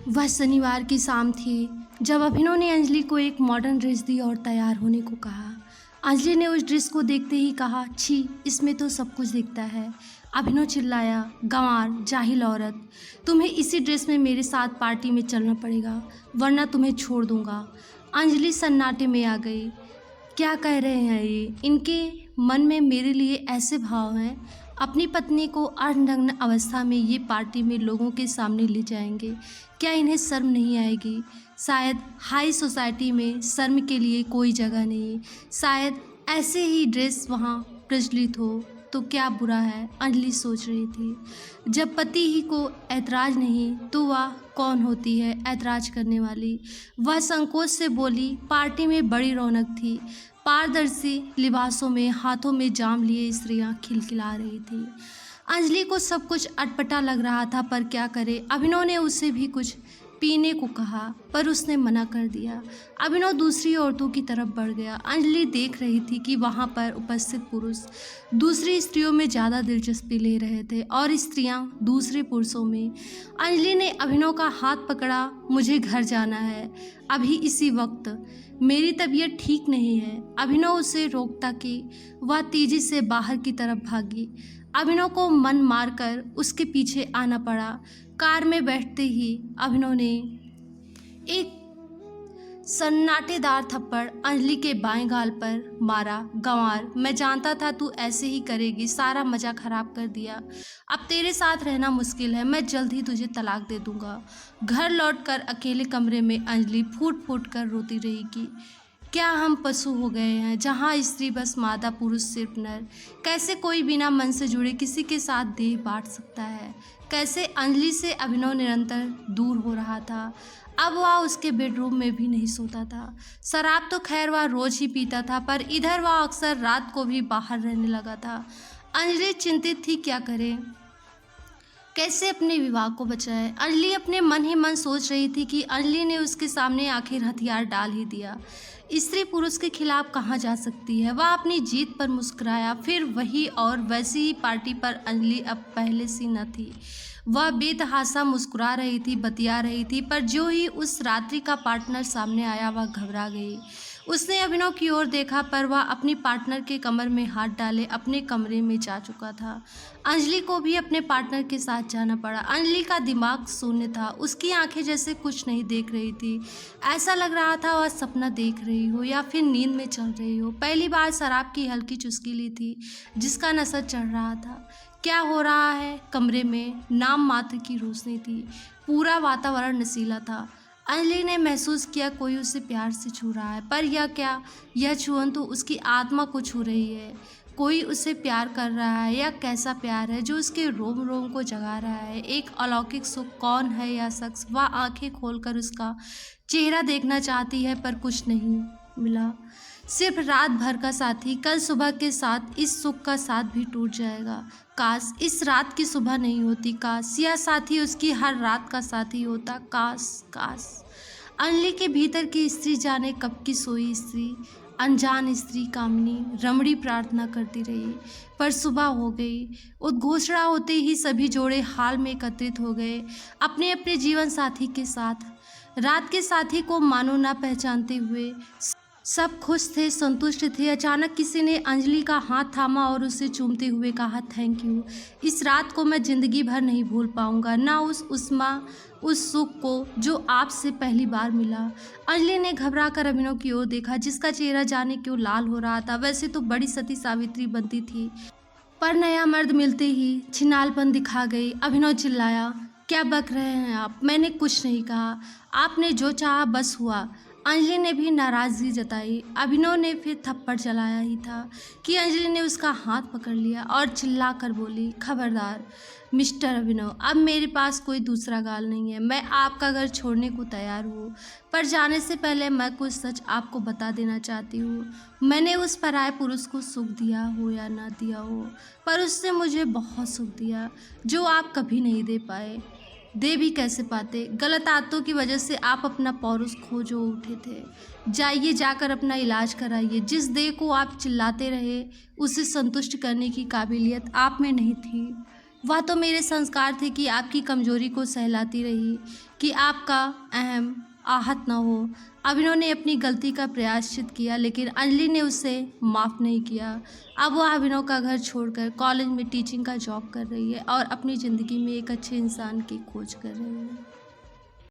वह शनिवार की शाम थी जब अभिनव ने अंजलि को एक मॉडर्न ड्रेस दी और तैयार होने को कहा। अंजलि ने उस ड्रेस को देखते ही कहा, छी, इसमें तो सब कुछ दिखता है। अभिनव चिल्लाया, गंवार, जाहिल औरत, तुम्हें इसी ड्रेस में मेरे साथ पार्टी में चलना पड़ेगा, वरना तुम्हें छोड़ दूंगा। अंजलि सन्नाटे में आ गई। क्या कह रहे हैं ये? इनके मन में मेरे लिए ऐसे भाव हैं। अपनी पत्नी को अर्धनग्न अवस्था में ये पार्टी में लोगों के सामने ले जाएंगे। क्या इन्हें शर्म नहीं आएगी? शायद हाई सोसाइटी में शर्म के लिए कोई जगह नहीं। शायद ऐसे ही ड्रेस वहाँ प्रचलित हो तो क्या बुरा है, अंजलि सोच रही थी। जब पति ही को ऐतराज नहीं तो वह कौन होती है ऐतराज करने वाली। वह संकोच से बोली, पार्टी में बड़ी रौनक थी। पारदर्शी लिबासों में हाथों में जाम लिए स्त्रियां खिलखिला रही थी। अंजलि को सब कुछ अटपटा लग रहा था, पर क्या करे। अभिनव ने उसे भी कुछ पीने को कहा पर उसने मना कर दिया। अभिनव दूसरी औरतों की तरफ बढ़ गया। अंजलि देख रही थी कि वहाँ पर उपस्थित पुरुष दूसरी स्त्रियों में ज़्यादा दिलचस्पी ले रहे थे और स्त्रियाँ दूसरे पुरुषों में। अंजलि ने अभिनव का हाथ पकड़ा, मुझे घर जाना है अभी इसी वक्त, मेरी तबीयत ठीक नहीं है। अभिनव उसे रोकता कि वह तेजी से बाहर की तरफ भागी। अभिनव को मन मारकर उसके पीछे आना पड़ा। कार में बैठते ही अभिनव ने एक सन्नाटेदार थप्पड़ अंजलि के बाएं गाल पर मारा। गंवार, मैं जानता था तू ऐसे ही करेगी, सारा मज़ा खराब कर दिया। अब तेरे साथ रहना मुश्किल है, मैं जल्द ही तुझे तलाक दे दूंगा। घर लौटकर अकेले कमरे में अंजलि फूट फूट कर रोती रही कि क्या हम पशु हो गए हैं, जहाँ स्त्री बस मादा, पुरुष सिर्फ नर। कैसे कोई बिना मन से जुड़े किसी के साथ देह बांट सकता है। कैसे अंजलि से अभिनव निरंतर दूर हो रहा था। अब वह उसके बेडरूम में भी नहीं सोता था। शराब तो खैर वह रोज ही पीता था, पर इधर वह अक्सर रात को भी बाहर रहने लगा था। अंजलि चिंतित थी, क्या करे, कैसे अपने विवाह को बचाए। अंजलि अपने मन ही मन सोच रही थी कि अंजलि ने उसके सामने आखिर हथियार डाल ही दिया। स्त्री पुरुष के खिलाफ कहाँ जा सकती है। वह अपनी जीत पर मुस्कुराया। फिर वही और वैसी ही पार्टी पर अंजलि अब पहले सी न थी। वह बेतहासा मुस्कुरा रही थी, बतिया रही थी, पर जो ही उस रात्रि का पार्टनर सामने आया वह घबरा गई। उसने अभिनव की ओर देखा, पर वह अपनी पार्टनर के कमर में हाथ डाले अपने कमरे में जा चुका था। अंजलि को भी अपने पार्टनर के साथ जाना पड़ा। अंजलि का दिमाग शून्य था। उसकी आंखें जैसे कुछ नहीं देख रही थी। ऐसा लग रहा था वह सपना देख रही हो या फिर नींद में चल रही हो। पहली बार शराब की हल्की चुस्की ली थी जिसका नशा चढ़ रहा था। क्या हो रहा है? कमरे में नाम मात्र की रोशनी थी। पूरा वातावरण नशीला था। अंजलि ने महसूस किया कोई उसे प्यार से छू रहा है, पर यह क्या, यह छुअन तो उसकी आत्मा को छू रही है। कोई उसे प्यार कर रहा है। या कैसा प्यार है जो उसके रोम रोम को जगा रहा है। एक अलौकिक सुख। कौन है यह शख्स? वह आंखें खोलकर उसका चेहरा देखना चाहती है, पर कुछ नहीं मिला, सिर्फ रात भर का साथी। कल सुबह के साथ इस सुख का साथ भी टूट जाएगा। काश इस रात की सुबह नहीं होती। काश यह साथी उसकी हर रात का साथी होता। काश काश। अंजलि के भीतर की स्त्री जाने कब की सोई स्त्री, अनजान स्त्री कामिनी रमणी प्रार्थना करती रही, पर सुबह हो गई। उद्घोषणा होते ही सभी जोड़े हाल में एकत्रित हो गए अपने अपने जीवन साथी के साथ। रात के साथी को मानो ना पहचानते हुए सब खुश थे, संतुष्ट थे। अचानक किसी ने अंजलि का हाथ थामा और उसे चूमते हुए कहा, थैंक यू। इस रात को मैं ज़िंदगी भर नहीं भूल पाऊंगा, ना उस उष्मा, उस सुख को जो आपसे पहली बार मिला। अंजलि ने घबरा कर अभिनव की ओर देखा, जिसका चेहरा जाने क्यों लाल हो रहा था। वैसे तो बड़ी सती सावित्री बनती थी, पर नया मर्द मिलते ही छिनालपन दिखा गई। अभिनव चिल्लाया, क्या बक रहे हैं आप? मैंने कुछ नहीं कहा। आपने जो चाहा बस हुआ। अंजलि ने भी नाराज़गी जताई। अभिनव ने फिर थप्पड़ चलाया ही था कि अंजलि ने उसका हाथ पकड़ लिया और चिल्ला कर बोली, खबरदार मिस्टर अभिनव, अब मेरे पास कोई दूसरा गाल नहीं है। मैं आपका घर छोड़ने को तैयार हूँ, पर जाने से पहले मैं कुछ सच आपको बता देना चाहती हूँ। मैंने उस पराये पुरुष को सुख दिया हो या ना दिया हो, पर उसने मुझे बहुत सुख दिया जो आप कभी नहीं दे पाए। दे भी कैसे पाते? गलत आदतों की वजह से आप अपना पौरुष खो जो उठे थे। जाइए, जाकर अपना इलाज कराइए। जिस देह को आप चिल्लाते रहे उसे संतुष्ट करने की काबिलियत आप में नहीं थी। वह तो मेरे संस्कार थे कि आपकी कमज़ोरी को सहलाती रही, कि आपका अहम आहत न हो। अभिनव ने अपनी गलती का प्रायश्चित किया, लेकिन अंजलि ने उसे माफ़ नहीं किया। अब वह अभिनव का घर छोड़कर कॉलेज में टीचिंग का जॉब कर रही है और अपनी ज़िंदगी में एक अच्छे इंसान की खोज कर रही है।